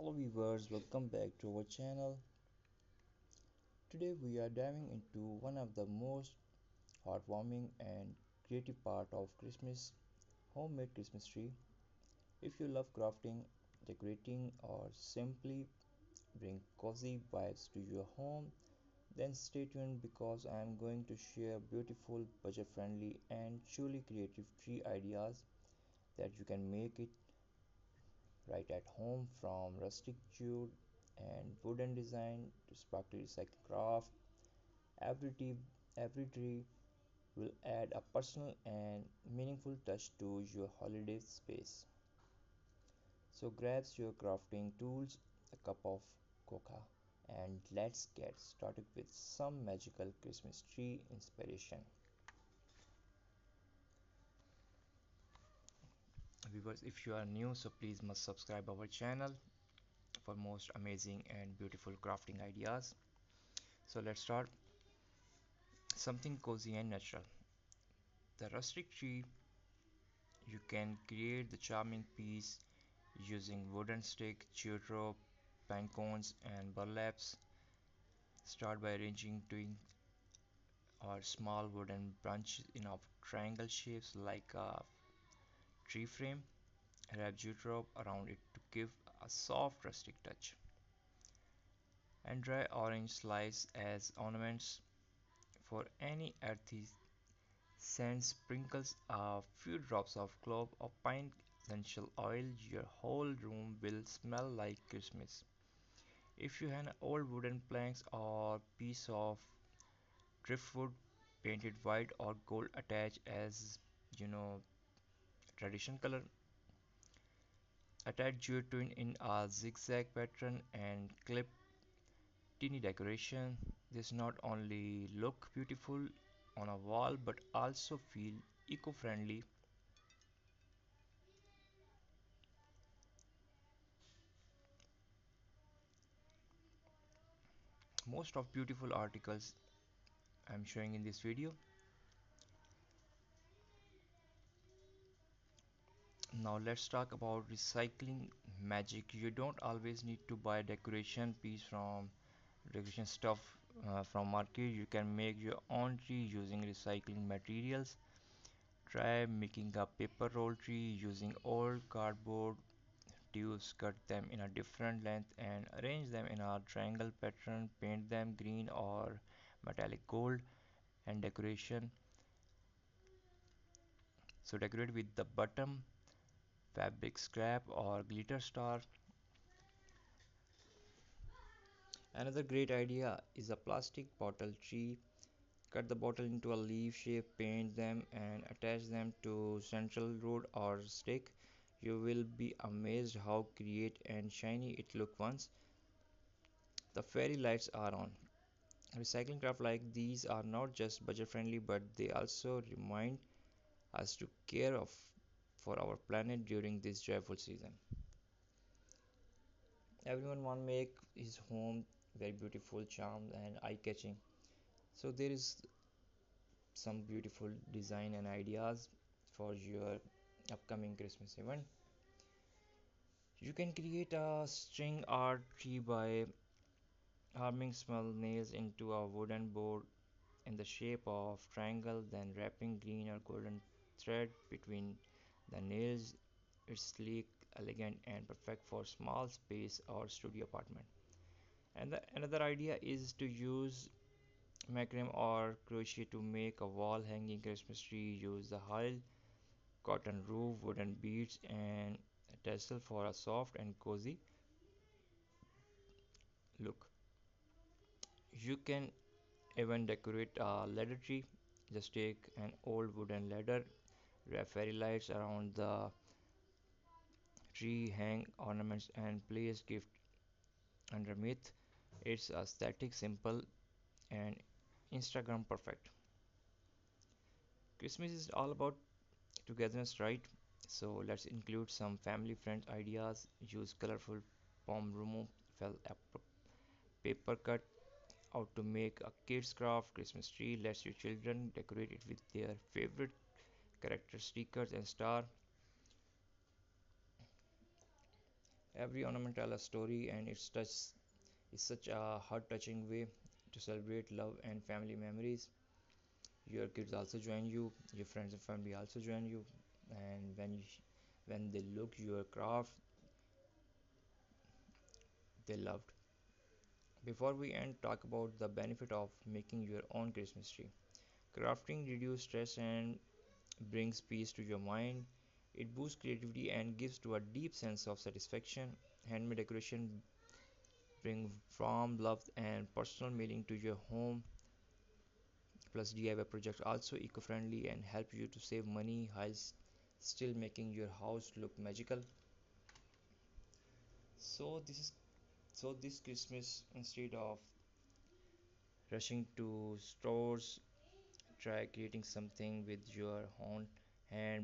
Hello viewers, welcome back to our channel. Today we are diving into one of the most heartwarming and creative part of Christmas, homemade Christmas tree. If you love crafting, decorating or simply bring cozy vibes to your home, then stay tuned because I am going to share beautiful, budget-friendly and truly creative tree ideas that you can make it right at home, from rustic wood and wooden design to sparkly recycled craft. Every tree, every tree will add a personal and meaningful touch to your holiday space. So grab your crafting tools, a cup of cocoa, and let's get started with some magical Christmas tree inspiration. Viewers, if you are new, so please must subscribe our channel for most amazing and beautiful crafting ideas. So let's start. Something cozy and natural. The rustic tree. You can create the charming piece using wooden stick, jute rope, pine cones, and burlaps. Start by arranging twig or small wooden branches in of triangle shapes like a tree frame. Wrap jute rope around it to give a soft rustic touch. And dry orange slice as ornaments. For any earthy scent, sprinkles a few drops of clove or pine essential oil. Your whole room will smell like Christmas. If you have old wooden planks or piece of driftwood painted white or gold, attach as you know tradition color. Attach jute twin in a zigzag pattern and clip teeny decoration. This not only look beautiful on a wall but also feel eco-friendly. Most of beautiful articles I'm showing in this video. Now let's talk about recycling magic. You don't always need to buy decoration piece from decoration stuff from market. You can make your own tree using recycling materials. Try making a paper roll tree using old cardboard tubes. Cut them in a different length and arrange them in a triangle pattern. Paint them green or metallic gold and decoration. So decorate with the bottom fabric scrap or glitter star. Another great idea is a plastic bottle tree. Cut the bottle into a leaf shape, paint them and attach them to central rod or stick. You will be amazed how creative and shiny it looks once the fairy lights are on. Recycling craft like these are not just budget friendly, but they also remind us to care of for our planet during this joyful season. Everyone want to make his home very beautiful, charmed and eye-catching. So there is some beautiful design and ideas for your upcoming Christmas event. You can create a string art tree by hammering small nails into a wooden board in the shape of triangle, then wrapping green or golden thread between the nails. It's sleek, elegant and perfect for small space or studio apartment. And another idea is to use macrame or crochet to make a wall hanging Christmas tree. Use the high cotton roof, wooden beads and a tassel for a soft and cozy look. You can even decorate a ladder tree. Just take an old wooden ladder, wrap fairy lights around the tree, hang ornaments and place gift underneath. It's aesthetic, simple and Instagram perfect. Christmas is all about togetherness, right? So let's include some family friend ideas. Use colorful palm remove felt paper cut out to make a kids craft Christmas tree. Let your children decorate it with their favorite character stickers and star. Every ornament tells a story, and it's such a heart-touching way to celebrate love and family memories. Your kids also join you, your friends and family also join you, and when they look your craft, they loved. Before we end, talk about the benefit of making your own Christmas tree. Crafting reduces stress and brings peace to your mind. It boosts creativity and gives to a deep sense of satisfaction. Handmade decoration bring warmth, love, and personal meaning to your home. Plus, DIY projects also eco-friendly and help you to save money while still making your house look magical. So this Christmas, instead of rushing to stores, try creating something with your own hand.